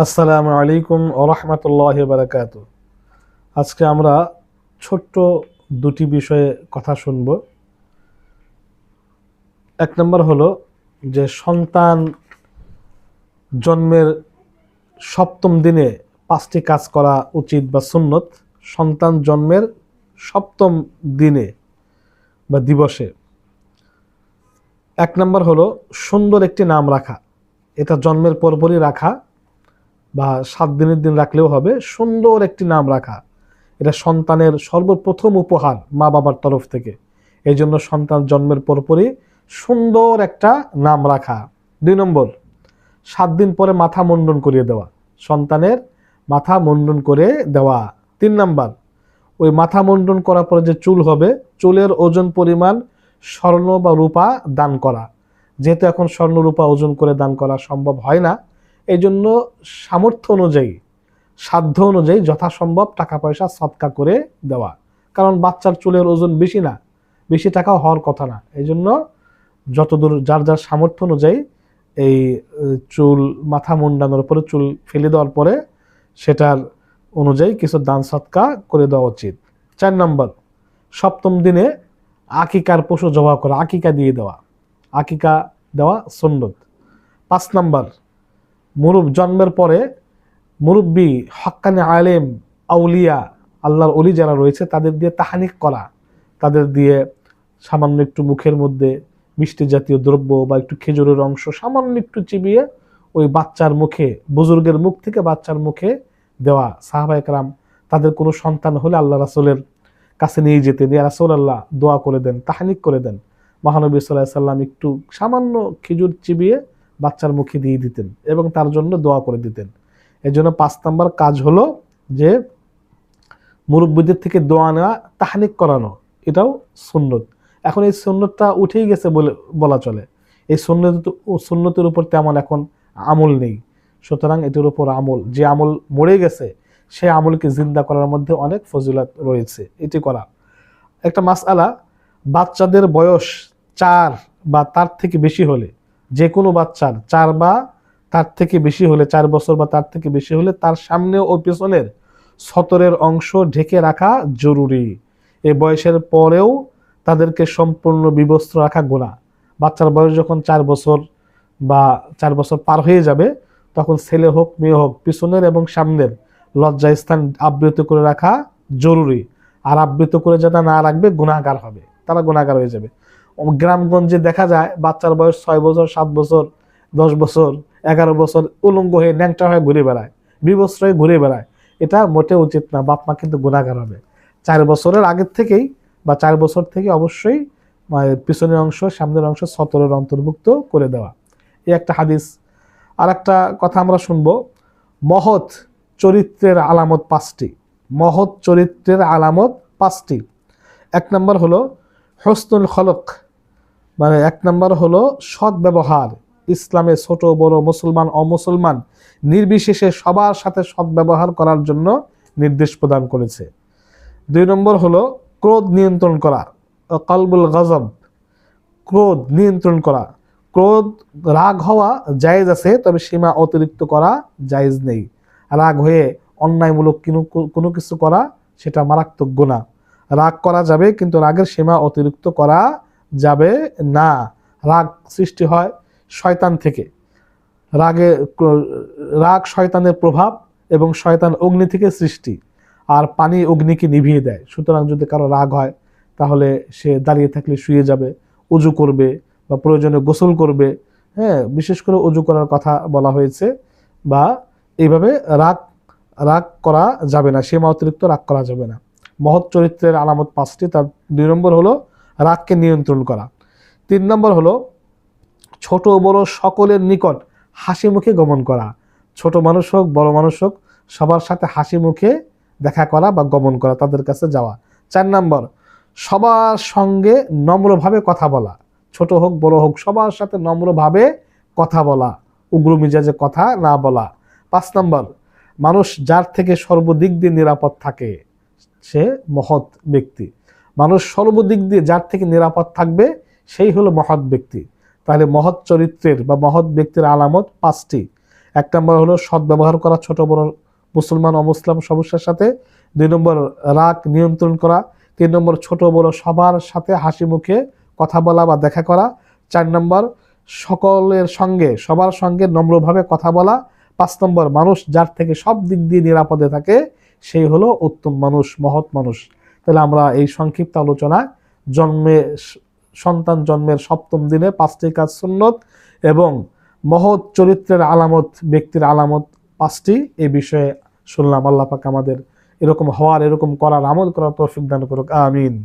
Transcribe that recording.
আসসালামু আলাইকুম ওয়া রাহমাতুল্লাহি ওয়া বারাকাতুহু। আজকে আমরা ছোট্ট দুটি বিষয়ে কথা শুনব। এক নম্বর হলো যে সন্তান জন্মের সপ্তম দিনে 5টি কাজ করা উচিত বা সুন্নত। সন্তান জন্মের সপ্তম দিনে বা দিবসে এক নম্বর হলো সুন্দর একটি নাম রাখা। এটা জন্মের পরপরই রাখা বা 7 দিনের দিন রাখলেও হবে। সুন্দর একটি নাম রাখা, এটা সন্তানের সর্বপ্রথম উপহার মা বাবার তরফ থেকে। এই জন্য সন্তান জন্মের পরপরই সুন্দর একটা নাম রাখা। 2 নম্বর, 7 দিন পরে মাথা মুন্ডন করিয়ে দেওয়া, সন্তানের মাথা মুন্ডন করে দেওয়া। 3 নম্বর, ওই মাথা মুন্ডন করার পরে যে চুল হবে, চুলের ওজন পরিমাণ স্বর্ণ বা রূপা দান করা। যেহেতু এখন স্বর্ণ রূপা ওজন করে দান করা সম্ভব হয় না, এই জন্য সামর্থ্য অনুযায়ী, সাধ্য অনুযায়ী যথাসম্ভব টাকা পয়সা সদকা করে দেওয়া। কারণ বাচ্চার চুলের ওজন বেশি না, বেশি টাকাও হওয়ার কথা না। এই জন্য যতদূর যার যার সামর্থ্য অনুযায়ী এই চুল মাথা মুন্ডানোর পরে, চুল ফেলে দেওয়ার পরে সেটার অনুযায়ী কিছু দান সদকা করে দেওয়া উচিত। 4 নম্বর, সপ্তম দিনে আকিকার পশু জবাই করা, আকিকা দিয়ে দেওয়া, আকিকা দেওয়া সুন্নত। 5 নম্বর, জন্মের পরে মুরব্বী হক্কানি আলেম আউলিয়া আল্লাহর ওলি যারা রয়েছে তাদের দিয়ে তাহানিক করা, তাদের দিয়ে সামান্য একটু মুখের মধ্যে মিষ্টি জাতীয় দ্রব্য বা একটু খেজুরের অংশ সামান্য একটু চিবিয়ে ওই বাচ্চার মুখে, বুজুর্গের মুখ থেকে বাচ্চার মুখে দেওয়া। সাহাবায়ে কেরাম তাদের কোনো সন্তান হলে আল্লাহ রাসূলের কাছে নিয়ে যেতেন, ইয়া রাসূলুল্লাহ দোয়া করে দেন, তাহানিক করে দেন। মহানবী সাল্লাল্লাহু আলাইহি সাল্লাম একটু সামান্য খেজুর চিবিয়ে বাচ্চার মুখে দিয়ে দিতেন এবং তার জন্য দোয়া করে দিতেন। এই জন্য 5 নম্বর কাজ হলো যে মুরব্বীদের থেকে দোয়া নেওয়া, তাহনিক করানো, এটাও সুন্নত। এখন এই সুন্নতটা উঠেই গেছে বলা চলে। এই সুন্নতের উপর তেমন এখন আমল নেই। সুতরাং এটার উপর আমল, যে আমল মরে গেছে সে আমলকে জিন্দা করার মধ্যে অনেক ফজিলত রয়েছে, এটি করা। একটা মাসআলা, বাচ্চাদের বয়স 4 বা তার থেকে বেশি হলে, যে কোনো বাচ্চার 4 বা তার থেকে বেশি হলে, 4 বছর বা তার থেকে বেশি হলে তার সামনে ও পেছনের সতরের অংশ ঢেকে রাখা জরুরি। এই বয়সের পরেও তাদেরকে সম্পূর্ণ বিবস্ত্র রাখা গুনাহ। বাচ্চার বয়স যখন 4 বছর বা 4 বছর পার হয়ে যাবে, তখন ছেলে হোক মেয়ে হোক পিছনের এবং সামনের লজ্জাস্থান আবৃত করে রাখা জরুরি। আর আবৃত করে যারা না রাখবে গুনাহগার হবে, তারা গুনাহগার হয়ে যাবে। গ্রামগঞ্জে দেখা যায় বাচ্চার বয়স 6 বছর, 7 বছর, 10 বছর, 11 বছর উলঙ্গ হয়ে ন্যাংটা হয়ে ঘুরে বেড়ায়, বিবস্ত্র হয়ে ঘুরে বেড়ায়। এটা মোটে উচিত না, বাপ মা কিন্তু গুনাহগার হবে। 4 বছরের আগের থেকেই বা 4 বছর থেকে অবশ্যই পিছনের অংশ সামনের অংশ সতরের অন্তর্ভুক্ত করে দেওয়া। এই একটা হাদিস। আর একটা কথা আমরা শুনবো, মহৎ চরিত্রের আলামত 5টি। মহৎ চরিত্রের আলামত 5টি। 1 নম্বর হলো হুসনুল খলক, মানে 1 নম্বর হলো সৎ ব্যবহার। ইসলামে ছোট বড়, মুসলমান অমুসলমান নির্বিশেষে সবার সাথে সৎ ব্যবহার করার জন্য নির্দেশ প্রদান করেছে। 2 নম্বর হলো ক্রোধ নিয়ন্ত্রণ করা, কলবুল গজব, ক্রোধ নিয়ন্ত্রণ করা। ক্রোধ, রাগ হওয়া জায়েজ আছে, তবে সীমা অতিরিক্ত করা জায়েজ নেই। রাগ হয়ে অন্যায়মূলক কোনো কিছু করা সেটা মারাত্মক গুনাহ। রাগ করা যাবে কিন্তু রাগের সীমা অতিরিক্ত করা যাবে না। রাগ সৃষ্টি হয় শয়তান থেকে। রাগ শয়তানের প্রভাব এবং শয়তান অগ্নি থেকে সৃষ্টি, আর পানি অগ্নিকে নিভিয়ে দেয়। সুতরাং যদি কারো রাগ হয় তাহলে সে দাঁড়িয়ে থাকলে শুয়ে যাবে, উজু করবে বা প্রয়োজনে গোসল করবে। হ্যাঁ, বিশেষ করে উজু করার কথা বলা হয়েছে। বা এইভাবে রাগ করা যাবে না, সীমা অতিরিক্ত রাগ করা যাবে না। মহৎ চরিত্রের আলামত 5টি। তার 2 নম্বর হলো রাগকে নিয়ন্ত্রণ করা। 3 নম্বর হলো ছোট বড় সকলের নিকট হাসি মুখে গমন করা। ছোট মানুষ হোক বড় মানুষ হোক সবার সাথে হাসি মুখে দেখা করা বা গমন করা, তাদের কাছে যাওয়া। 4 নম্বর, সবার সঙ্গে নম্রভাবে কথা বলা। ছোট হোক বড় হোক সবার সাথে নম্রভাবে কথা বলা, উগ্র মিজাজে কথা না বলা। 5 নম্বর, মানুষ যার থেকে সর্বদিক দিয়ে নিরাপদ থাকে সে মহৎ ব্যক্তি। মানুষ সর্বদিক দিয়ে যার থেকে নিরাপদ থাকবে সেই হলো মহৎ ব্যক্তি। তাহলে মহৎ চরিত্রের বা মহৎ ব্যক্তির আলামত 5টি। 1 নম্বর হলো সদ্ব্যবহার করা ছোট বড় মুসলমান অমুসলিম সমস্যার সাথে। 2 নম্বর রাগ নিয়ন্ত্রণ করা। 3 নম্বর ছোট বড় সবার সাথে হাসি মুখে কথা বলা বা দেখা করা। 4 নম্বর সকলের সঙ্গে সবার সঙ্গে নম্রভাবে কথা বলা। 5 নম্বর মানুষ যার থেকে সব দিক দিয়ে নিরাপদে থাকে সেই হলো উত্তম মানুষ, মহৎ মানুষ। তাহলে আমরা এই সংক্ষিপ্ত আলোচনা সন্তান জন্মের 7ম দিনে 5টি কাজ সুন্নত এবং মহৎ চরিত্রের আলামত, ব্যক্তির আলামত 5টি, এই বিষয়ে শুনলাম। আল্লাহ পাক আমাদের এরকম হওয়ার, এরকম করার, আমল করার তৌফিক দান করুক। আমিন।